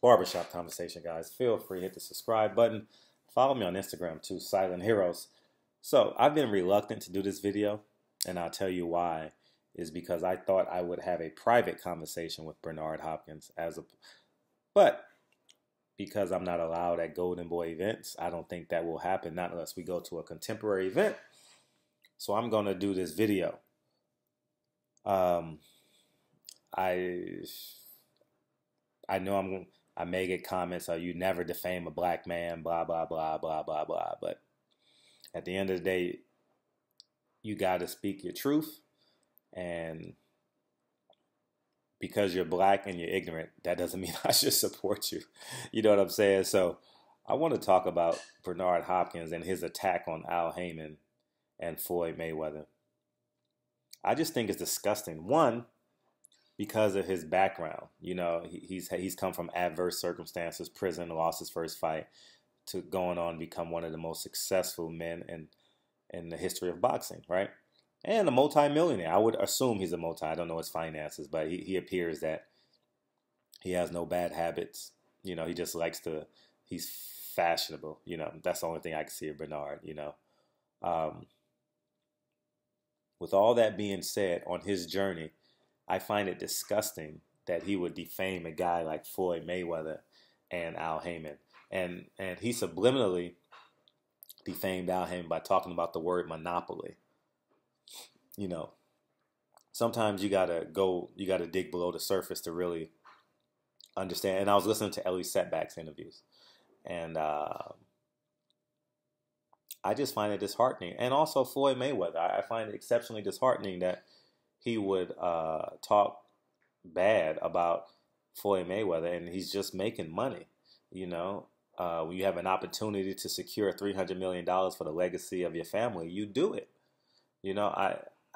Barbershop conversation, guys. Feel free to hit the subscribe button. Follow me on Instagram too, Silent Heroes. So I've been reluctant to do this video, and I'll tell you why. Is because I thought I would have a private conversation with Bernard Hopkins but because I'm not allowed at Golden Boy events, I don't think that will happen, not unless we go to a contemporary event. So I'm gonna do this video. I know I may get comments, you never defame a black man, blah, blah, blah, blah, blah, blah. But at the end of the day, you got to speak your truth. And because you're black and you're ignorant, that doesn't mean I should support you. You know what I'm saying? So I want to talk about Bernard Hopkins and his attack on HAYMON and Floyd Mayweather. I just think it's disgusting. One, because of his background. You know, he's come from adverse circumstances, prison, lost his first fight, to going on to become one of the most successful men in the history of boxing, right? And a multi-millionaire. I would assume he's a multi. I don't know his finances, but he appears that he has no bad habits. You know, he just likes to, he's fashionable. You know, that's the only thing I can see of Bernard, you know. With all that being said, on his journey, I find it disgusting that he would defame a guy like Floyd Mayweather and HAYMON. And he subliminally defamed HAYMON by talking about the word monopoly. You know, sometimes you gotta dig below the surface to really understand. And I was listening to Ellie Setback's interviews, and I just find it disheartening. And also Floyd Mayweather, I find it exceptionally disheartening that he would talk bad about Floyd Mayweather, and he's just making money. You know, when you have an opportunity to secure $300 million for the legacy of your family, you do it. You know,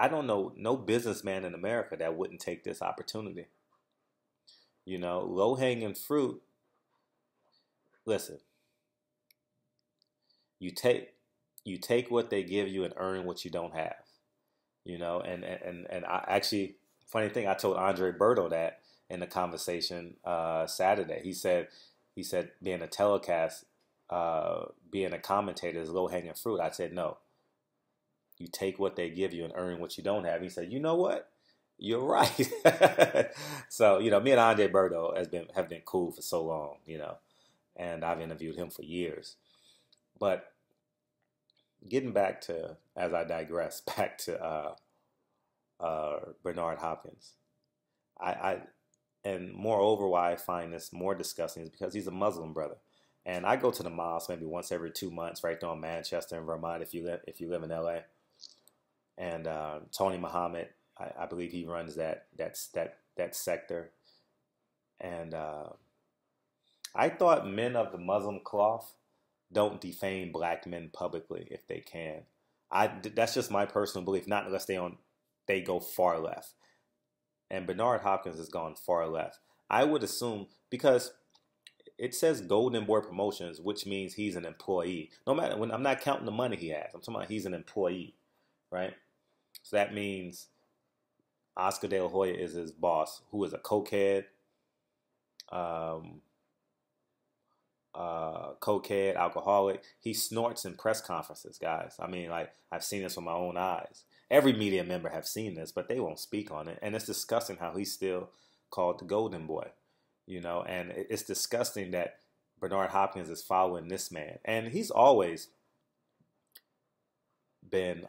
I don't know no businessman in America that wouldn't take this opportunity. You know, low-hanging fruit. Listen, you take what they give you and earn what you don't have. You know, and I actually, funny thing, I told Andre Berto that in the conversation Saturday. He said being a telecast, being a commentator is low-hanging fruit. I said no. You take what they give you and earn what you don't have. He said, you know what? You're right. So, you know, me and Andre Berto have been cool for so long, you know, and I've interviewed him for years. But getting back to, as I digress, back to Bernard Hopkins. And moreover, why I find this more disgusting is because he's a Muslim brother. And I go to the mosque maybe once every 2 months right there in Manchester and Vermont if you live in LA. And Tony Muhammad, I believe he runs that sector. And I thought men of the Muslim cloth don't defame black men publicly if they can. That's just my personal belief, not unless they go far left. And Bernard Hopkins has gone far left. I would assume, because it says Golden Boy Promotions, which means he's an employee. No matter, when I'm not counting the money he has, I'm talking about he's an employee, right? So that means Oscar De La Hoya is his boss, who is a cokehead, alcoholic. He snorts in press conferences, guys. I mean, like, I've seen this with my own eyes. Every media member have seen this, but they won't speak on it. And it's disgusting how he's still called the Golden Boy, you know. And it's disgusting that Bernard Hopkins is following this man. And he's always been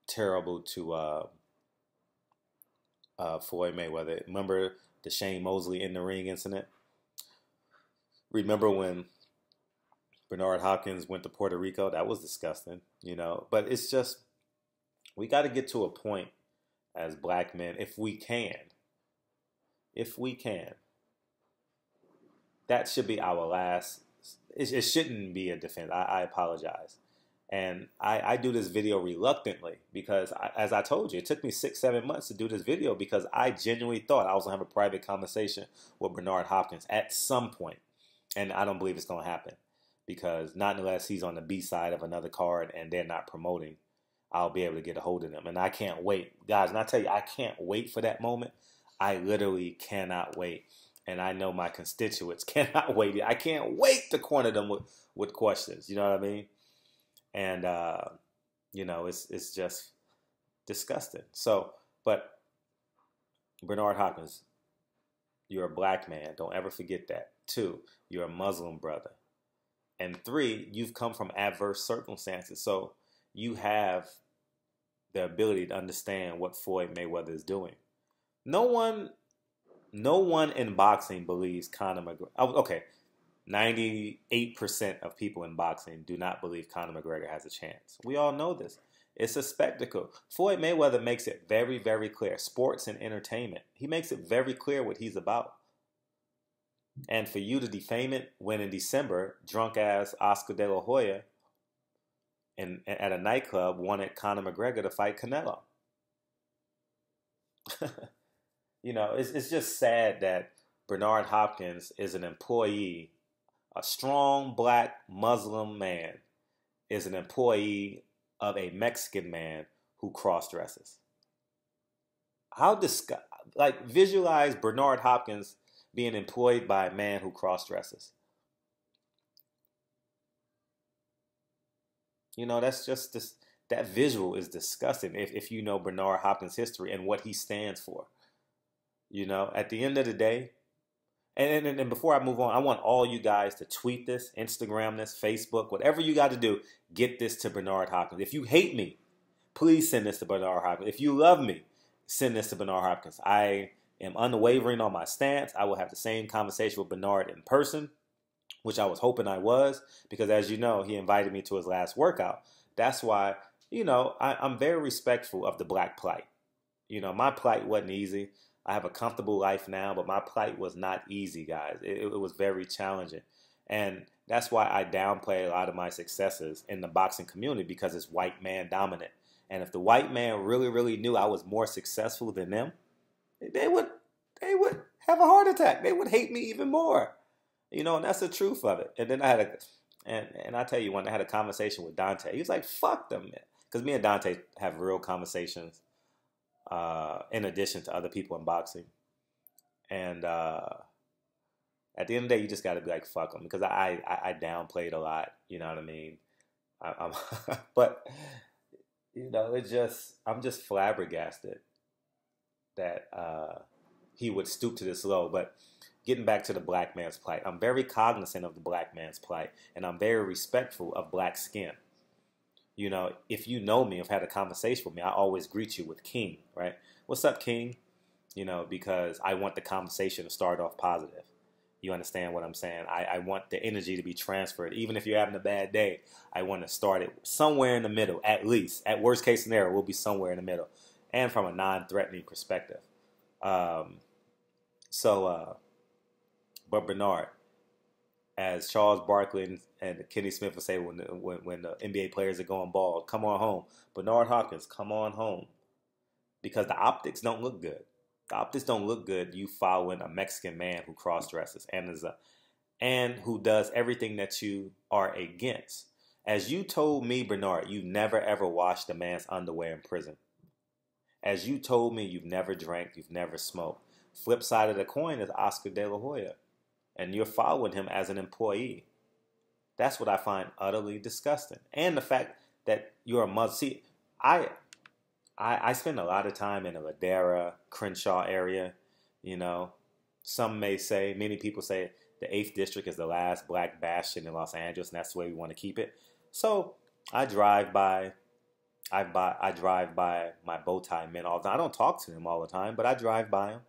terrible to Floyd Mayweather. Remember the Shane Mosley in the ring incident? Remember when Bernard Hopkins went to Puerto Rico? That was disgusting, you know. But it's just, we got to get to a point as black men, if we can, that should be our last. It shouldn't be a defense. I apologize. And I do this video reluctantly because, as I told you, it took me 6-7 months to do this video because I genuinely thought I was going to have a private conversation with Bernard Hopkins at some point. And I don't believe it's going to happen because not unless he's on the B side of another card and they're not promoting, I'll be able to get a hold of them. And I can't wait. Guys, and I tell you, I can't wait for that moment. I literally cannot wait. and I know my constituents cannot wait. I can't wait to corner them with questions. You know what I mean? And it's just disgusting. So, but Bernard Hopkins, you're a black man. Don't ever forget that. 2, you're a Muslim brother. And 3, you've come from adverse circumstances. So you have the ability to understand what Floyd Mayweather is doing. No one in boxing believes Conor McGregor. Okay, 98% of people in boxing do not believe Conor McGregor has a chance. We all know this. It's a spectacle. Floyd Mayweather makes it very, very clear. Sports and entertainment. He makes it very clear what he's about. And for you to defame it when in December, drunk-ass Oscar De La Hoya at a nightclub wanted Conor McGregor to fight Canelo. It's just sad that Bernard Hopkins is an employee, a strong black Muslim man, is an employee of a Mexican man who cross-dresses. Visualize Bernard Hopkins being employed by a man who cross-dresses. That's just this. That visual is disgusting if you know Bernard Hopkins' history and what he stands for. At the end of the day, and before I move on, I want all you guys to tweet this, Instagram this, Facebook, whatever you got to do, get this to Bernard Hopkins. If you hate me, please send this to Bernard Hopkins. If you love me, send this to Bernard Hopkins. I am unwavering on my stance. I will have the same conversation with Bernard in person, which I was hoping I was, because as you know, he invited me to his last workout. That's why, I'm very respectful of the black plight. My plight wasn't easy. I have a comfortable life now, but my plight was not easy, guys. It was very challenging. And that's why I downplay a lot of my successes in the boxing community, because it's white man dominant. And if the white man really, really knew I was more successful than them, they would have a heart attack. They would hate me even more. And that's the truth of it. And then I tell you, when I had a conversation with Dante, he was like, fuck them, man. Because me and Dante have real conversations in addition to other people in boxing. And at the end of the day, you just got to be like, fuck them. Because I downplayed a lot. You know what I mean? But, I'm just flabbergasted that he would stoop to this low. But getting back to the black man's plight, I'm very cognizant of the black man's plight, and I'm very respectful of black skin. If you know me, have had a conversation with me, I always greet you with King, right? What's up, King? Because I want the conversation to start off positive. You understand what I'm saying? I want the energy to be transferred. Even if you're having a bad day, I want to start it somewhere in the middle, at least. At worst case scenario, we'll be somewhere in the middle. And from a non-threatening perspective. But Bernard, as Charles Barkley and Kenny Smith would say when the NBA players are going bald, come on home. Bernard Hopkins, come on home. Because the optics don't look good. The optics don't look good, you following a Mexican man who cross-dresses and who does everything that you are against. As you told me, Bernard, you never ever washed a man's underwear in prison. As you told me, you've never drank, you've never smoked. Flip side of the coin is Oscar De La Hoya. And you're following him as an employee. That's what I find utterly disgusting. And the fact that you're a Muslim. See, I spend a lot of time in the Ladera, Crenshaw area. Some may say, many people say the 8th District is the last black bastion in Los Angeles, and that's the way we want to keep it. So I drive by my bow tie men all the time. I don't talk to them all the time, but I drive by them.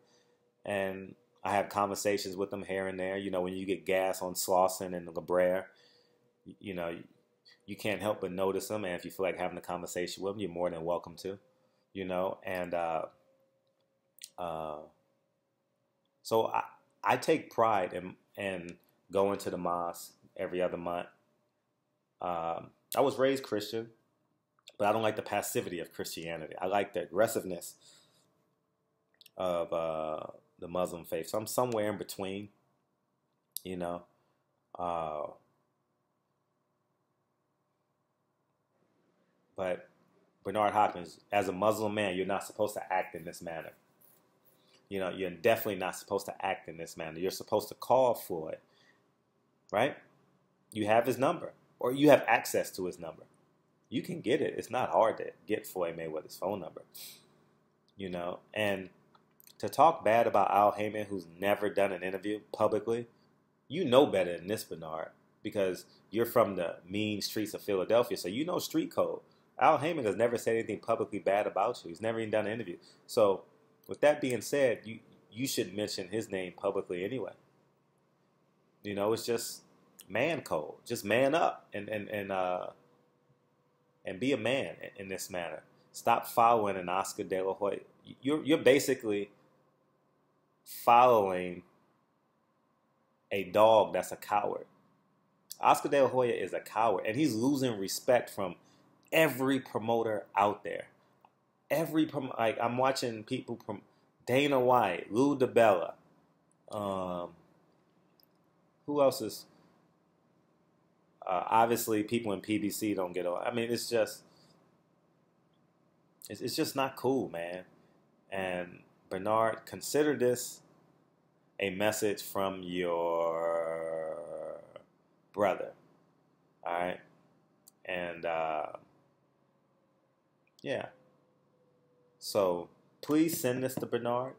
And I have conversations with them here and there. When you get gas on Slauson and La Brea, you can't help but notice them. And if you feel like having a conversation with them, you're more than welcome to. And so I take pride in going to the mosque every other month. I was raised Christian, but I don't like the passivity of Christianity. I like the aggressiveness of the Muslim faith. So I'm somewhere in between, But Bernard Hopkins, as a Muslim man, you're not supposed to act in this manner. You know, you're definitely not supposed to act in this manner. You're supposed to call Floyd, right? You have his number, or you have access to his number. You can get it. It's not hard to get Floyd Mayweather's phone number, you know. And to talk bad about Al Haymon, who's never done an interview publicly, you know better than this, Bernard, because you're from the mean streets of Philadelphia, so you know street code. Al Haymon has never said anything publicly bad about you. He's never even done an interview. So with that being said, you should mention his name publicly anyway. You know, it's just man code. Just man up and be a man in this manner. Stop following an Oscar De La Hoya. You're basically following a dog that's a coward. Oscar De La Hoya is a coward, and he's losing respect from every promoter out there. Like I'm watching people from Dana White, Lou DiBella. Who else is? Obviously, people in PBC don't get on. I mean, it's just not cool, man. And Bernard, consider this a message from your brother. All right, and yeah. So please send this to Bernard.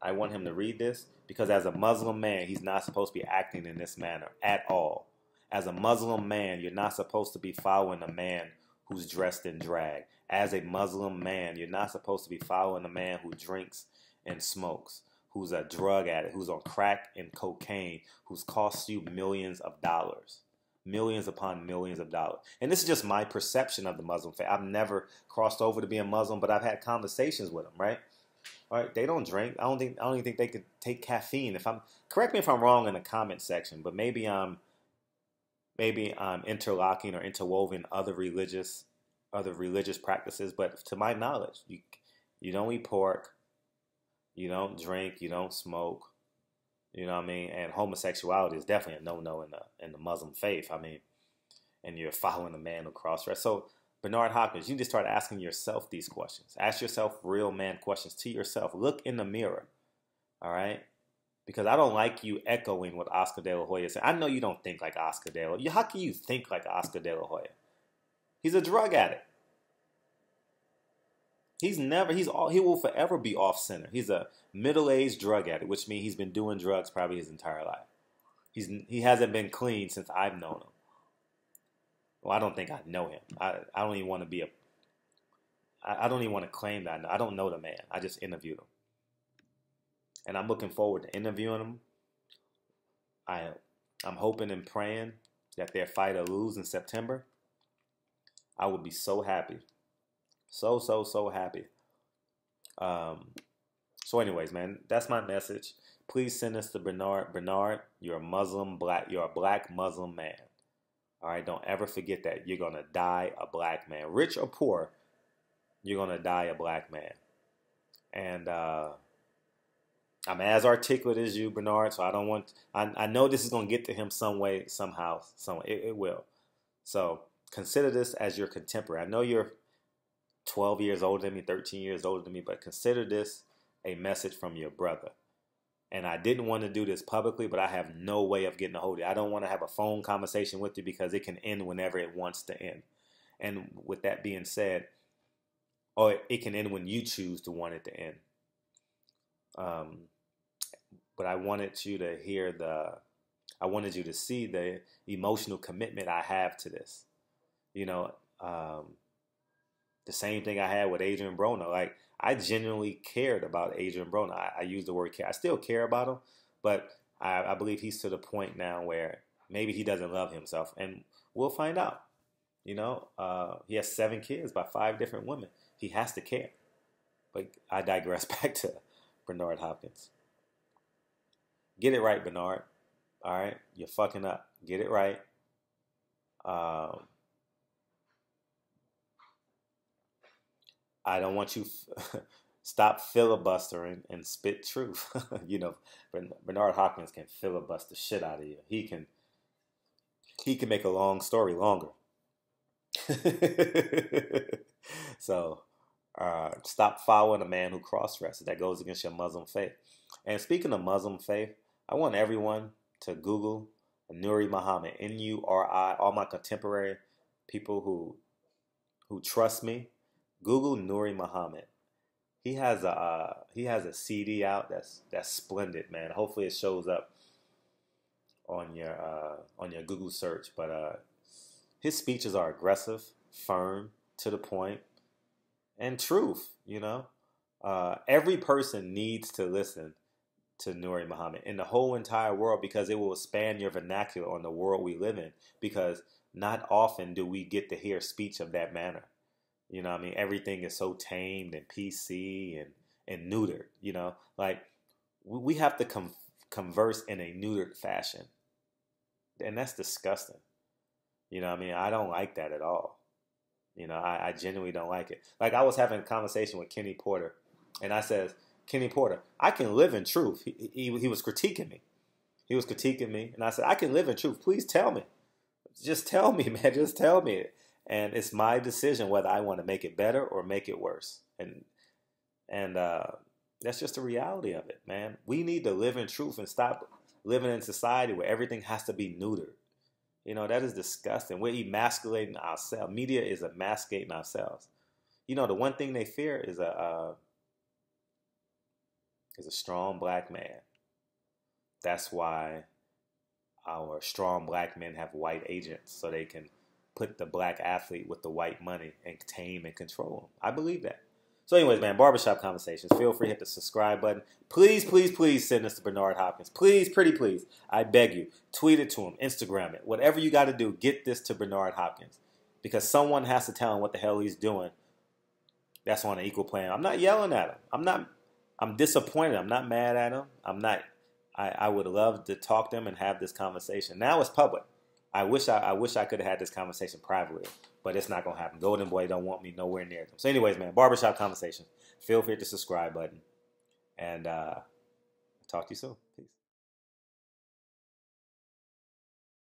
I want him to read this because as a Muslim man, he's not supposed to be acting in this manner at all. As a Muslim man, you're not supposed to be following a man who's dressed in drag. As a Muslim man, you're not supposed to be following a man who drinks and smokes, who's a drug addict, who's on crack and cocaine, who's cost you millions of dollars. Millions upon millions of dollars. And this is just my perception of the Muslim faith. I've never crossed over to being Muslim, but I've had conversations with them, right? All right, they don't drink. I don't even think they could take caffeine. Correct me if I'm wrong in the comment section, but maybe I'm interlocking or interwoven other religious practices. But to my knowledge, you don't eat pork, you don't drink, you don't smoke. You know what I mean? And homosexuality is definitely a no-no in the Muslim faith. I mean, and you're following a man who cross-dressed. So Bernard Hopkins, you just start asking yourself these questions. Ask yourself real man questions to yourself. Look in the mirror, all right? Because I don't like you echoing what Oscar De La Hoya said. I know you don't think like Oscar De La Hoya. How can you think like Oscar De La Hoya? He's a drug addict. He will forever be off center. He's a middle-aged drug addict, which means he's been doing drugs probably his entire life. He hasn't been clean since I've known him. Well, I don't think I know him. I don't even want to I don't even want to claim that I know. I don't know the man. I just interviewed him. And I'm looking forward to interviewing him. I'm hoping and praying that their fight will lose in September. I would be so happy. So happy. So anyways, man, that's my message. Please send this to Bernard. Bernard, you're a black Muslim man. All right, don't ever forget that. You're going to die a black man. Rich or poor, you're going to die a black man. And I'm as articulate as you, Bernard, so I know this is going to get to him some way, somehow. It will. So consider this as your contemporary. I know you're 12 years older than me, 13 years older than me, but consider this a message from your brother. And I didn't want to do this publicly, but I have no way of getting a hold of you. I don't want to have a phone conversation with you because it can end whenever it wants to end. And with that being said, or it can end when you choose to want it to end. But I wanted you to see the emotional commitment I have to this. You know, the same thing I had with Adrian Broner. Like, I genuinely cared about Adrian Broner. I use the word care. I still care about him, but I believe he's to the point now where maybe he doesn't love himself, and we'll find out. You know, he has 7 kids by 5 different women. He has to care. But I digress back to Bernard Hopkins. Get it right, Bernard. All right? You're fucking up. Get it right. I don't want you stop filibustering and spit truth. You know, Bernard Hopkins can filibuster shit out of you. He can make a long story longer. So Stop following a man who cross-dresses. That goes against your Muslim faith. And speaking of Muslim faith, I want everyone to Google Nuri Muhammad, Nuri. All my contemporary people who trust me, Google Nuri Muhammad. He has a CD out that's splendid, man. Hopefully it shows up on your Google search. But his speeches are aggressive, firm, to the point, and truth. Every person needs to listen to Nuri Muhammad in the whole entire world, because it will expand your vernacular on the world we live in. Because not often do we get to hear speech of that manner. Everything is so tamed and PC and neutered. Like we have to converse in a neutered fashion, and that's disgusting. I don't like that at all. I genuinely don't like it. Like, I was having a conversation with Kenny Porter, and I said, Kenny Porter, I can live in truth. He was critiquing me. He was critiquing me, and I said, I can live in truth. Please tell me. Just tell me, man. Just tell me. And it's my decision whether I want to make it better or make it worse. And that's just the reality of it, man. We need to live in truth and stop living in society where everything has to be neutered. That is disgusting. We're emasculating ourselves. Media is emasculating ourselves. The one thing they fear is a strong black man. That's why our strong black men have white agents, so they can put the black athlete with the white money and tame and control him. I believe that. So anyways, man, Barbershop Conversations. Feel free to hit the subscribe button. Please, please, please send this to Bernard Hopkins. Please, pretty please. I beg you. Tweet it to him. Instagram it. Whatever you got to do, get this to Bernard Hopkins. Because someone has to tell him what the hell he's doing. That's on an equal plane. I'm not yelling at him. I'm disappointed. I'm not mad at him. I would love to talk to him and have this conversation. Now it's public. I wish I could have had this conversation privately, but it's not going to happen. Golden Boy don't want me nowhere near them. So anyways, man, Barbershop Conversations. Feel free to hit the subscribe button, and talk to you soon. Peace.